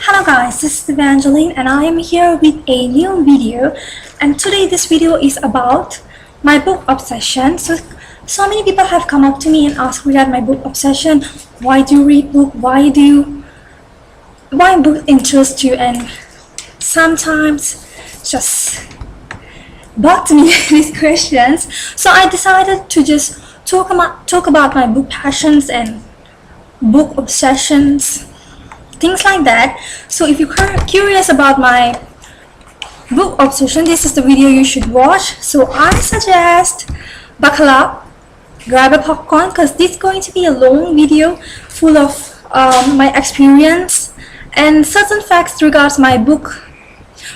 Hello guys, this is Evangeline and I am here with a new video, and today this video is about my book Obsession. So many people have come up to me and asked regarding my book Obsession, why do you read book, why book interests you, and sometimes just bugged me these questions. So I decided to just talk about my book passions and book obsessions, things like that. So if you're curious about my book obsession, this is the video you should watch. So I suggest buckle up, grab a popcorn, because this is going to be a long video full of my experience and certain facts regards my book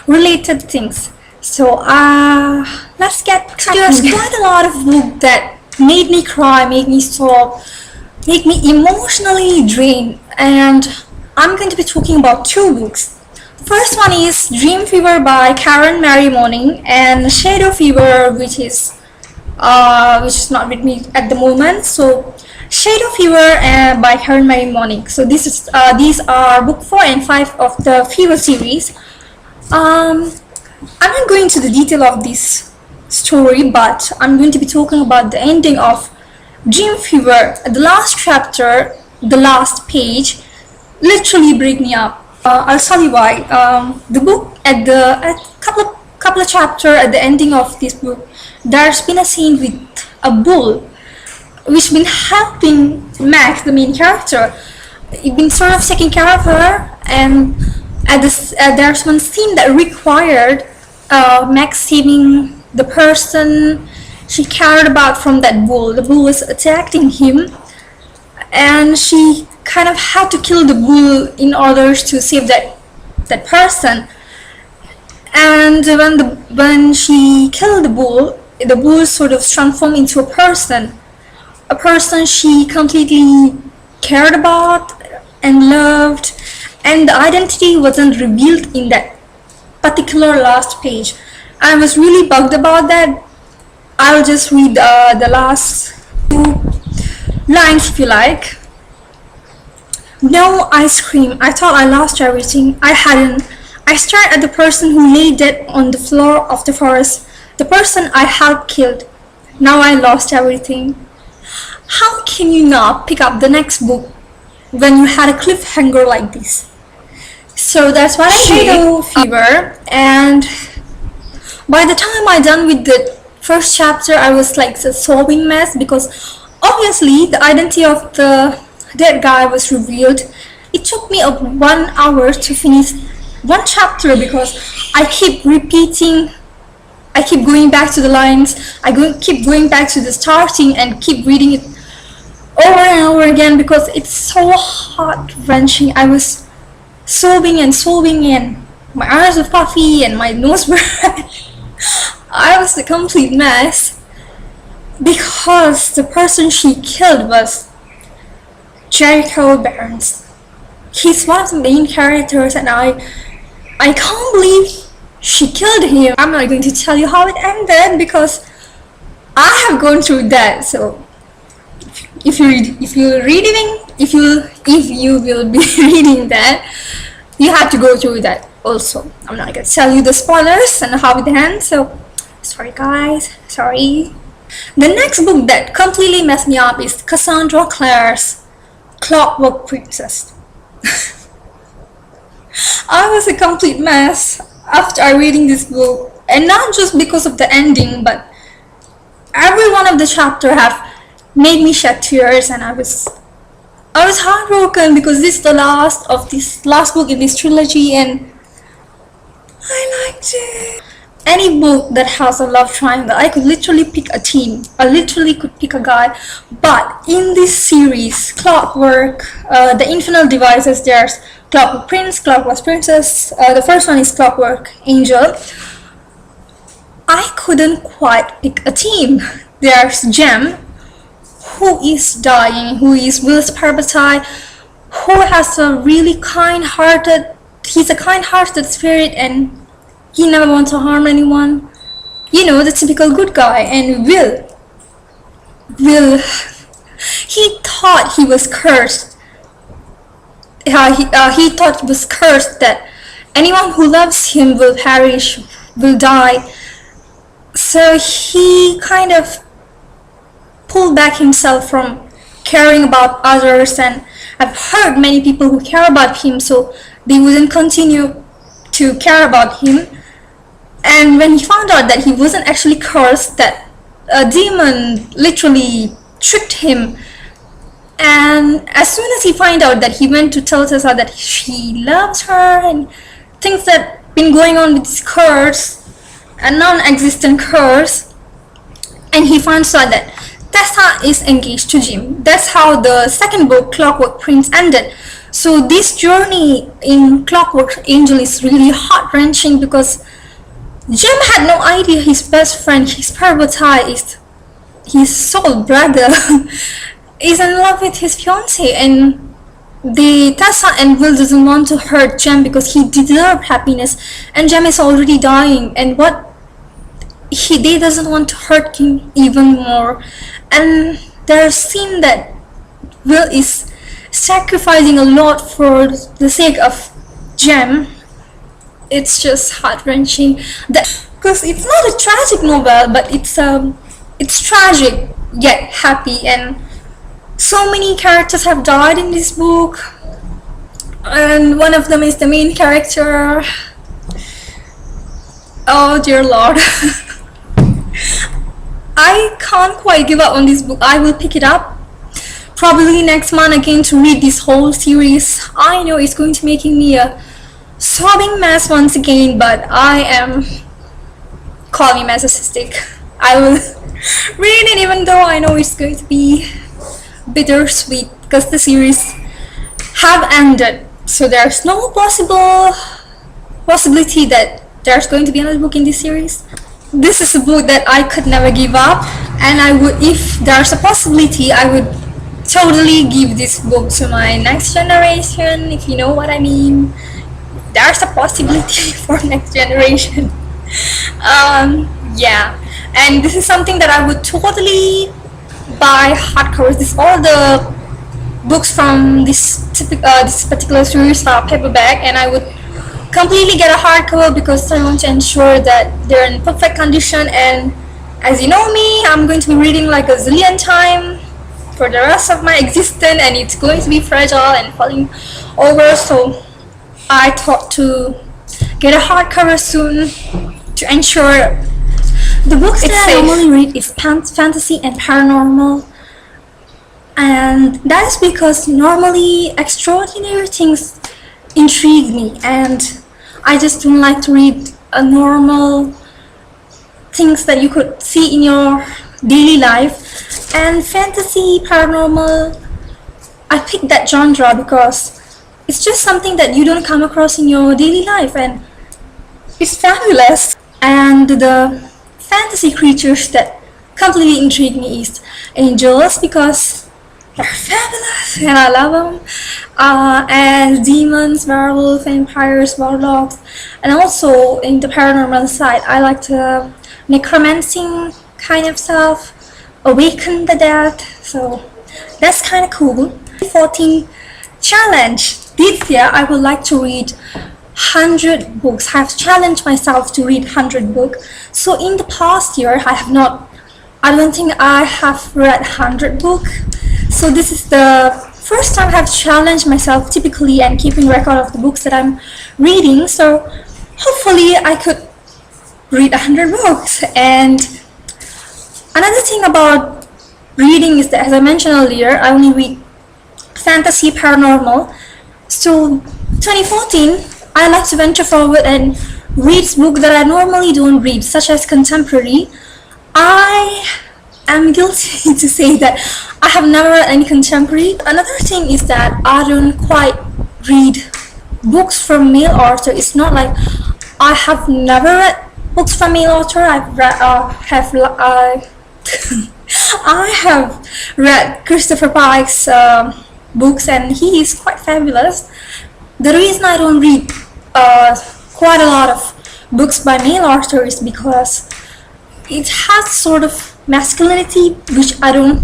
related things. So let's get cracking. There's quite a lot of books that made me cry, made me sob, make me emotionally drained, and I'm going to be talking about two books. The first one is Dream Fever by Karen Mary Mourning, and Shadow Fever, which is not with me at the moment. So Shadow Fever by Karen Mary Mourning. So these are book 4 and 5 of the Fever series. I'm not going into the detail of this story, but I'm going to be talking about the ending of Dream Fever. The last chapter, the last page, literally break me up. I'll tell you why. The book at couple of chapter at the ending of this book, there's been a scene with a bull which been helping Max, the main character. It's been sort of taking care of her, and there's one scene that required Max saving the person she cared about from that bull. The bull was attacking him, and she kind of had to kill the bull in order to save that person. And when she killed the bull sort of transformed into a person she completely cared about and loved, and the identity wasn't revealed in that particular last page. I was really bugged about that. I'll just read the last two lines if you like. No, I screamed. I thought I lost everything. I hadn't. I stared at the person who lay dead on the floor of the forest, the person I had killed. Now I lost everything. How can you not pick up the next book when you had a cliffhanger like this? So that's what I did. Shadow Fever, and by the time I done with the first chapter, I was like a sobbing mess, because obviously the identity of the dead guy was revealed. It took me 1 hour to finish one chapter because I keep repeating, I keep going back to the lines, keep going back to the starting and keep reading it over and over again because it's so heart-wrenching. I was sobbing and my eyes were puffy and my nose were red. I was a complete mess because the person she killed was Jericho Barnes. He's one of the main characters, and I can't believe she killed him. I'm not going to tell you how it ended because I have gone through that. So if you will be reading that, you have to go through that also. I'm not going to tell you the spoilers and how it ends. So sorry guys, sorry. The next book that completely messed me up is Cassandra Clare's Clockwork Princess. I was a complete mess after reading this book, and not just because of the ending, but every one of the chapters have made me shed tears, and I was heartbroken because this is the last book in this trilogy, and I liked it. Any book that has a love triangle, I could literally pick a team. I literally could pick a guy. But in this series, Clockwork, the Infinite Devices, there's Clockwork Prince, Clockwork Princess. The first one is Clockwork Angel. I couldn't quite pick a team. There's Gem, who is dying, who is Will's Parvati, who has a really he's a kind-hearted spirit, and he never wants to harm anyone. You know, the typical good guy. And Will, he thought he was cursed he thought it was cursed that anyone who loves him will perish, will die. So he kind of pulled back himself from caring about others, and I've heard many people who care about him, so they wouldn't continue to care about him. And when he found out that he wasn't actually cursed, that a demon literally tricked him, and as soon as he found out that, he went to tell Tessa that she loves her and things that been going on with this curse, a non-existent curse. And he finds out that Tessa is engaged to Jim. That's how the second book, Clockwork Prince, ended. So this journey in Clockwork Angel is really heart-wrenching, because Jim had no idea his best friend, his Parvati, is his soul brother, is in love with his fiancée, and Tessa and Will doesn't want to hurt Jem because he deserves happiness, and Jem is already dying, and they doesn't want to hurt him even more. And there's a scene that Will is sacrificing a lot for the sake of Jem. It's just heart-wrenching, because it's not a tragic novel, but it's tragic yet happy, and so many characters have died in this book, and one of them is the main character. Oh dear Lord. I can't quite give up on this book. I will pick it up probably next month again to read this whole series. I know it's going to making me a sobbing mess once again, but I am, call me masochistic. I will read it even though I know it's going to be bittersweet, because the series have ended, so there's no possibility that there's going to be another book in this series. This is a book that I could never give up, and I would, if there's a possibility, I would totally give this book to my next generation, if you know what I mean. There's a possibility for next generation. Yeah, and this is something that I would totally buy hardcovers. This all the books from this particular series are paperback, and I would completely get a hardcover because I want to ensure that they're in perfect condition. And as you know me, I'm going to be reading like a zillion time for the rest of my existence, and it's going to be fragile and falling over, so I thought to get a hardcover soon to ensure. The books that I normally read is fantasy and paranormal, and that is because normally extraordinary things intrigue me, and I just don't like to read normal things that you could see in your daily life. And fantasy, paranormal, I picked that genre because it's just something that you don't come across in your daily life, and it's fabulous. And the fantasy creatures that completely intrigue me is angels, because they're fabulous and I love them, and demons, werewolves, vampires, warlocks, and also in the paranormal side I like the necromancing kind of stuff, awaken the dead, so that's kind of cool. 14 challenge. This year I would like to read 100 books. I've challenged myself to read 100 books. So in the past year I don't think I have read 100 books. So this is the first time I've challenged myself typically and keeping record of the books that I'm reading. So hopefully I could read 100 books. And another thing about reading is that, as I mentioned earlier, I only read fantasy, paranormal. So 2014 I like to venture forward and read books that I normally don't read, such as contemporary. I am guilty to say that I have never read any contemporary. Another thing is that I don't quite read books from male author. It's not like I have never read books from male author. I have read Christopher Pike's books, and he is quite fabulous. The reason I don't read quite a lot of books by male authors is because it has sort of masculinity which I don't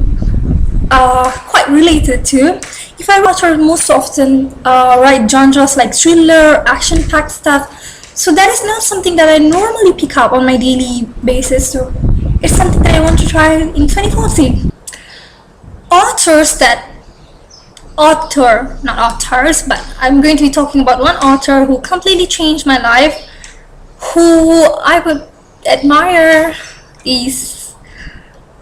quite related to. If I author most often write genres like thriller, action-packed stuff, so that is not something that I normally pick up on my daily basis. So it's something that I want to try in 2014. Not authors, but I'm going to be talking about one author who completely changed my life, who I would admire, is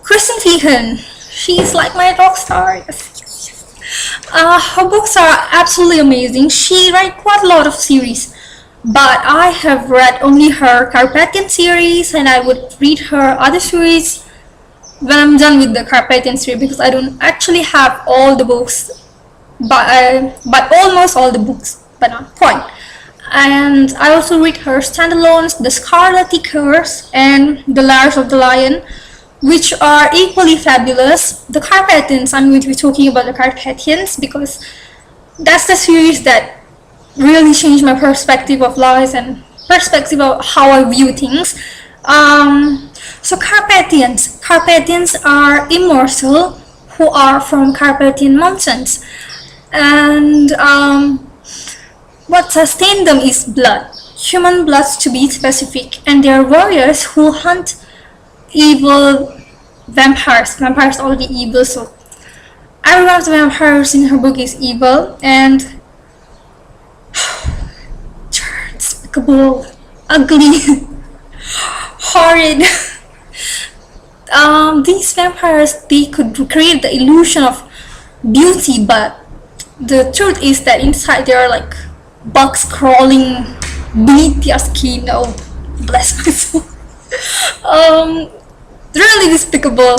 Kristen Feehan. She's like my rock star. Her books are absolutely amazing. She writes quite a lot of series, but I have read only her Carpathian series, and I would read her other series when I'm done with the Carpathian series, because I don't actually have all the books, but almost all the books, but not quite. And I also read her standalones, The Scarlet Curse and The Lairs of the Lion, which are equally fabulous. The Carpathians, I'm going to be talking about the Carpathians because that's the series that really changed my perspective of life and perspective of how I view things. So Carpathians are immortal who are from Carpathian mountains, and what sustains them is blood, human blood to be specific, and they are warriors who hunt evil vampires. Vampires are already evil, so every one of the vampires in her book is evil, and despicable, ugly, horrid. These vampires, they could create the illusion of beauty, but the truth is that inside there are like bugs crawling beneath their skin. Oh, bless my soul. Really despicable,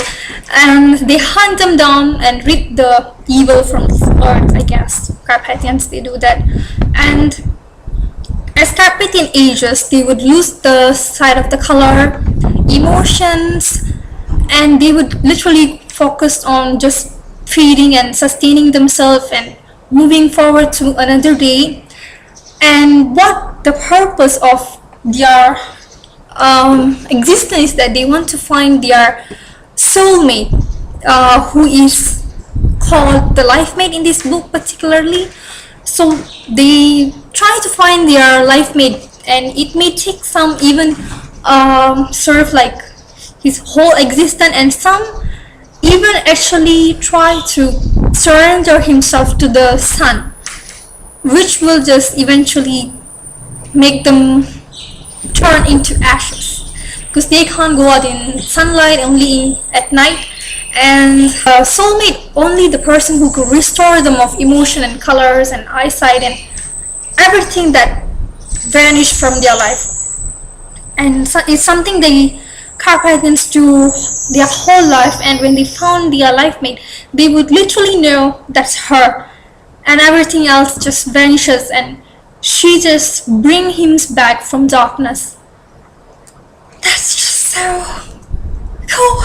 and they hunt them down and rid the evil from this earth. I guess Carpathians, they do that, and as Carpathian ages, they would lose the sight of the color, emotions, and they would literally focus on just feeding and sustaining themselves and moving forward to another day. And what the purpose of their existence is that they want to find their soulmate, who is called the life mate in this book particularly. So they try to find their life mate, and it may take some even sort of like his whole existence, and some even actually try to surrender himself to the sun, which will just eventually make them turn into ashes, because they can't go out in sunlight, only at night. And soulmate, only the person who could restore them of emotion and colors and eyesight and everything that vanished from their life. And so it's something they Carpathians do their whole life, and when they found their life mate, they would literally know that's her, and everything else just vanishes, and she just bring him back from darkness. That's just so cool.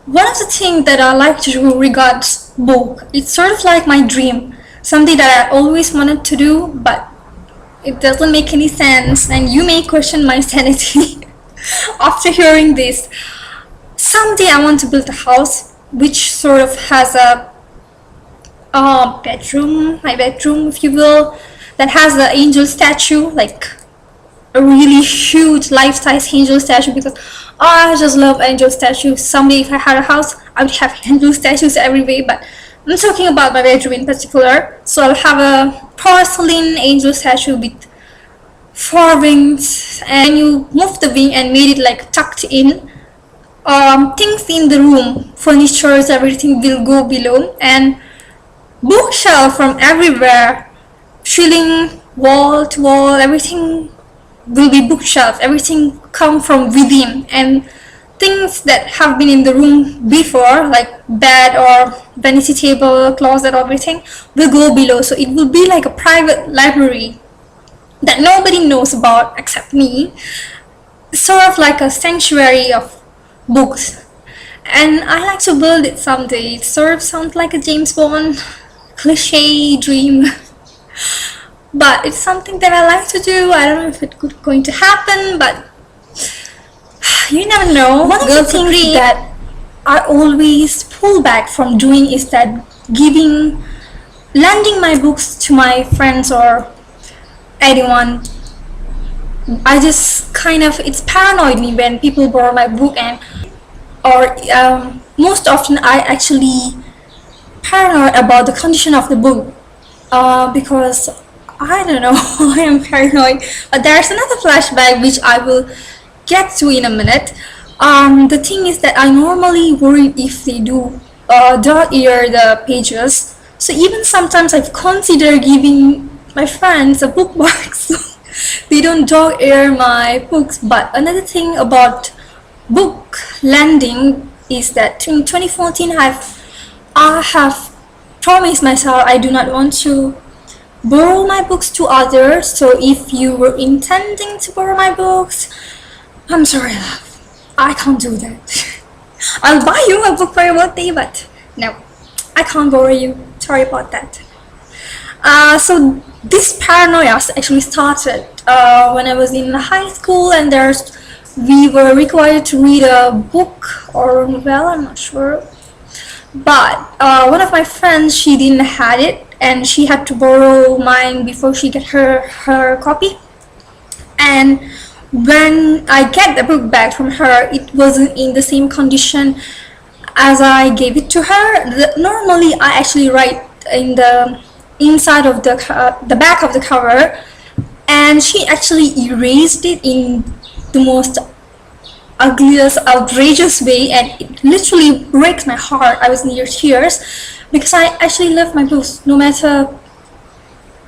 One of the things that I like to do regards book, it's sort of like my dream, something that I always wanted to do, but it doesn't make any sense, and you may question my sanity after hearing this. Someday I want to build a house which sort of has a bedroom, my bedroom if you will, that has an angel statue, like a really huge life-size angel statue, because I just love angel statues. Someday if I had a house, I would have angel statues everywhere, but I'm talking about my bedroom in particular. So I'll have a porcelain angel statue with 4 wings, and you move the wing and made it like tucked in. Things in the room, furnitures, everything will go below, and bookshelf from everywhere, ceiling, wall to wall, everything will be bookshelf. Everything come from within, and things that have been in the room before, like bed or vanity table, closet, everything will go below. So it will be like a private library that nobody knows about except me, sort of like a sanctuary of books. And I like to build it someday. It sort of sounds like a James Bond cliche dream, but it's something that I like to do. I don't know if it's going to happen, but you never know. One of the things that I always pull back from doing is that lending my books to my friends or anyone. I just it's paranoid me when people borrow my book, or most often I actually paranoid about the condition of the book, because I don't know, I am paranoid. But there's another flashback which I will get to in a minute. The thing is that I normally worry if they do dog ear the pages. So even sometimes I've considered giving my friends a bookmark so they don't dog ear my books. But another thing about book lending is that in 2014 I have promised myself I do not want to borrow my books to others. So if you were intending to borrow my books, I'm sorry, love, I can't do that. I'll buy you a book for your birthday, but no, I can't borrow you. Sorry about that. So this paranoia actually started when I was in high school, and we were required to read a book or novel, I'm not sure. But one of my friends, she didn't have it, and she had to borrow mine before she get her copy. And when I get the book back from her, it wasn't in the same condition as I gave it to her. Normally I actually write in the inside of the back of the cover, and she actually erased it in the most ugliest, outrageous way, and it literally breaks my heart. I was near tears because I actually love my books. No matter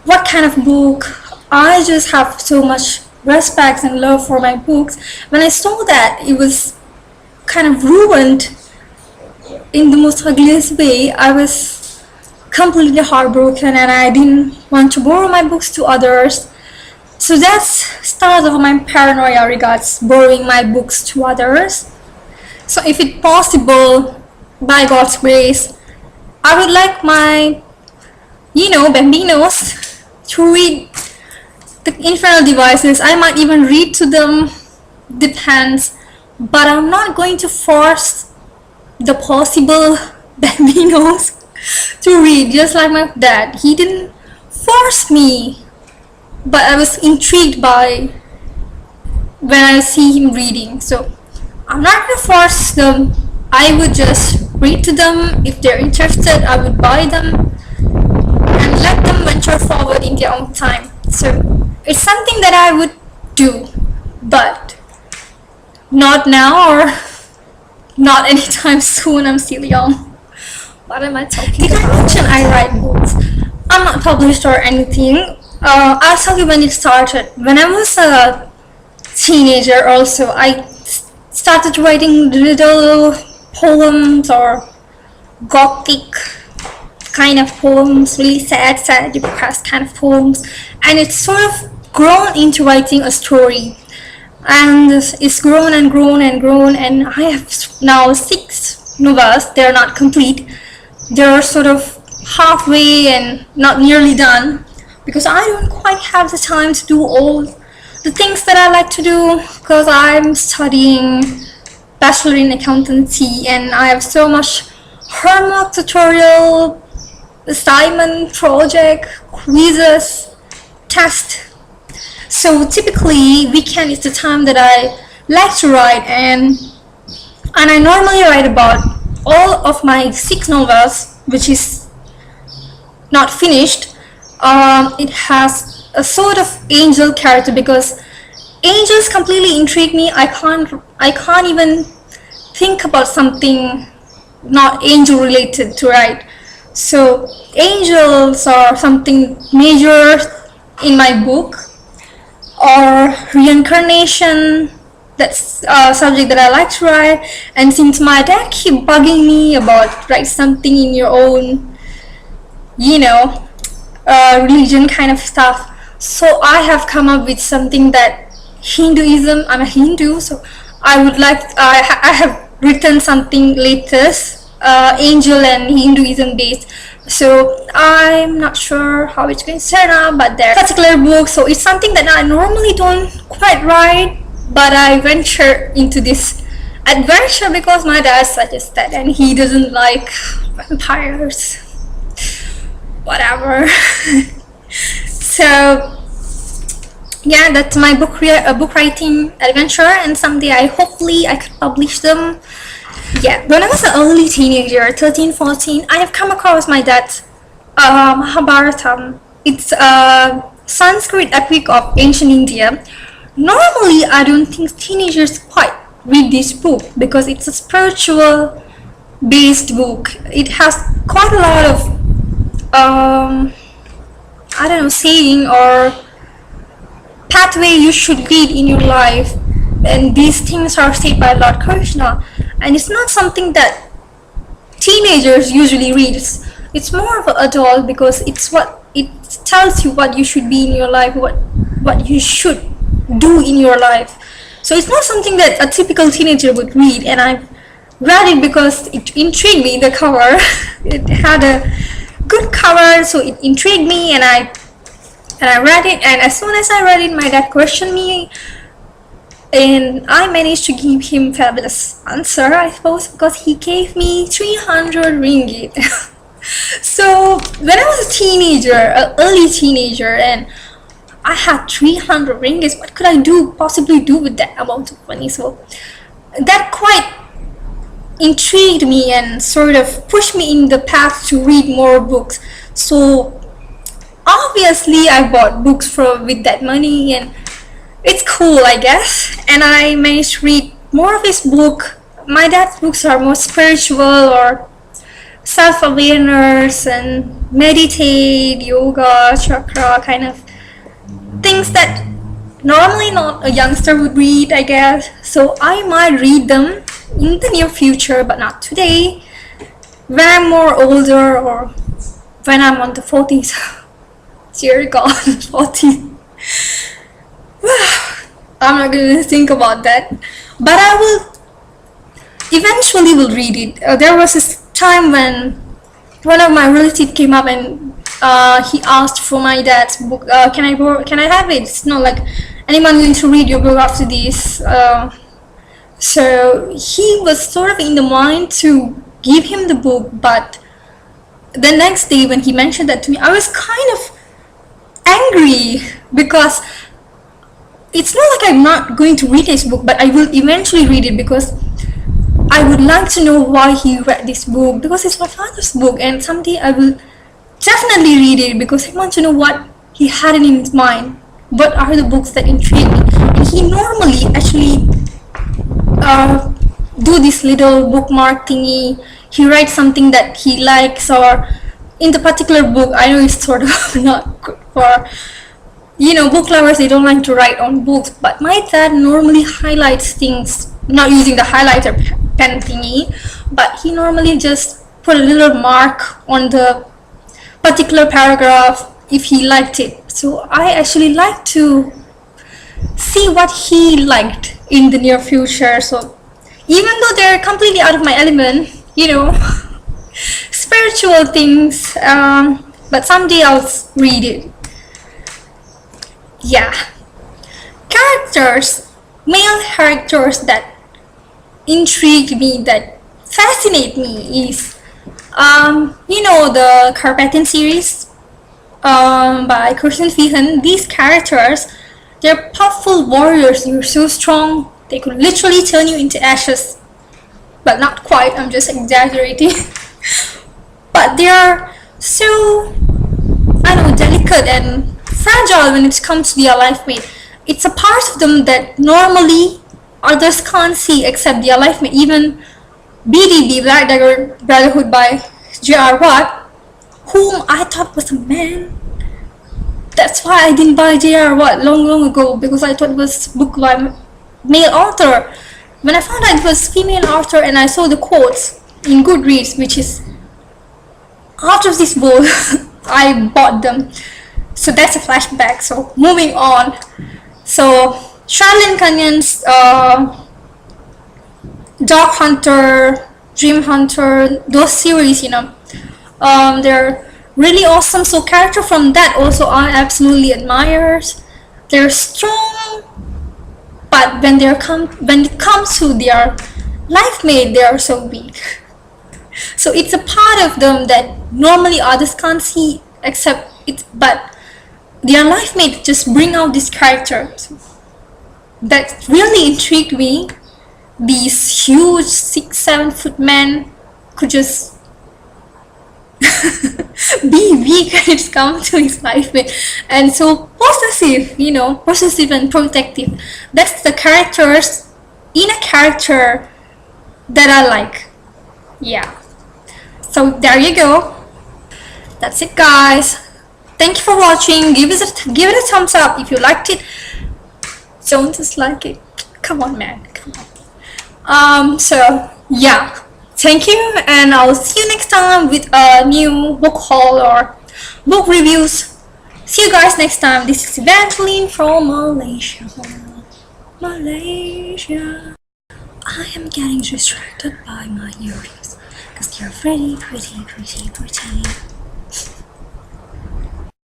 what kind of book, I just have so much respect and love for my books. When I saw that it was kind of ruined in the most ugliest way, I was completely heartbroken, and I didn't want to borrow my books to others. So that's start of my paranoia regards borrowing my books to others. So if it's possible, by God's grace, I would like my, bambinos to read the infernal devices. I might even read to them, depends, but I'm not going to force the possible bambinos to read, just like my dad. He didn't force me, but I was intrigued by when I see him reading. So I'm not going to force them. I would just read to them. If they're interested, I would buy them and let them venture forward in their own time. So it's something that I would do, but not now or not anytime soon. I'm still young. What am I talking about? Did I mention I write books? I'm not published or anything. I'll tell you when it started. When I was a teenager also, I started writing little poems or gothic kind of poems, really sad, depressed kind of poems, and it's sort of grown into writing a story, and it's grown and grown and grown, and I have now 6 novels. They're not complete, they're sort of halfway and not nearly done, because I don't quite have the time to do all the things that I like to do, because I'm studying Bachelor in Accountancy, and I have so much homework, tutorial, assignment, project, quizzes, test. So typically weekend is the time that I like to write, and I normally write about all of my 6 novels, which is not finished. It has a sort of angel character, because angels completely intrigue me. I can't even think about something not angel related to write. So angels are something major in my book, or reincarnation. That's a subject that I like to write. And since my dad keep bugging me about write something in your own, religion kind of stuff, so I have come up with something that Hinduism. I'm a Hindu, so I have written something latest, angel and Hinduism based. So I'm not sure how it's going to turn out, but there's a particular book, so it's something that I normally don't quite write, but I venture into this adventure because my dad suggested, and he doesn't like vampires. whatever. So yeah, that's my book writing adventure, and someday hopefully I could publish them. Yeah, when I was an early teenager, 13, 14, I have come across my dad's Mahabharatam. It's a Sanskrit epic of ancient India. Normally, I don't think teenagers quite read this book because it's a spiritual based book. It has quite a lot of I don't know, saying or pathway you should lead in your life, and these things are said by Lord Krishna, and it's not something that teenagers usually read. It's more of an adult because it tells you what you should be in your life, what you should do in your life. So it's not something that a typical teenager would read, and I read it because it intrigued me. The cover it had a good cover, so it intrigued me, and I read it, and as soon as I read it, my dad questioned me, and I managed to give him fabulous answer, I suppose, because he gave me 300 ringgit. So when I was a teenager, an early teenager, and I had 300 ringgit, what could I possibly do with that amount of money? So that quite intrigued me and sort of pushed me in the path to read more books. So obviously I bought books with that money, and it's cool, I guess, and I managed to read more of his book. My dad's books are more spiritual or self-awareness and meditate, yoga, chakra kind of things that normally not a youngster would read, I guess. So I might read them in the near future, but not today, when I'm more older or when I'm on the 40s. Dear God, 40. I'm not gonna think about that, but I will eventually read it. There was this time when one of my relatives came up and he asked for my dad's book. Can I have it? It's not like anyone going to read your book after this. So he was sort of in the mind to give him the book, but the next day when he mentioned that to me, I was kind of angry because it's not like I'm not going to read his book, but I will eventually read it because I would like to know why he read this book, because it's my father's book, and someday I will definitely read it because I want to know what he had in his mind. What are the books that intrigue me? And he normally actually do this little bookmark thingy. He writes something that he likes, or in the particular book, I know it's sort of not good for, book lovers, they don't like to write on books, but my dad normally highlights things, not using the highlighter pen thingy, but he normally just put a little mark on the particular paragraph if he liked it. So I actually like to see what he liked in the near future. So even though they're completely out of my element, spiritual things, but someday I'll read it. Yeah, male characters that intrigue me, that fascinate me is the Carpathian series by Kirsten Feehan. These characters, they're powerful warriors. They're so strong, they could literally turn you into ashes, but not quite, I'm just exaggerating. But they are so, delicate and fragile when it comes to their life mate. It's a part of them that normally others can't see except their life mate. Even BDB, Black Dagger Brotherhood by J.R. Watt, whom I thought was a man. That's why I didn't buy J.R. Watt long ago, because I thought it was a book by male author. When I found out it was female author and I saw the quotes in Goodreads, which is out of this world, I bought them. So that's a flashback. So moving on. So Charlene Canyon's Dog Hunter, Dream Hunter, those series, they're really awesome. So character from that also I absolutely admire. They're strong, but when it comes to their life mate, they are so weak. So it's a part of them that normally others can't see except it, but their life mate just bring out this character that really intrigued me. These huge 6-7 foot men could just be weak when it's come to his life mate, and so possessive, possessive and protective. That's the characters in a character that I like. Yeah. So there you go. That's it, guys. Thank you for watching. Give it a thumbs up if you liked it. Don't dislike it. Come on, man. Come on. So yeah. Thank you, and I'll see you next time with a new book haul or book reviews. See you guys next time. This is Evangeline from Malaysia. Malaysia. I am getting distracted by my earrings because they're pretty.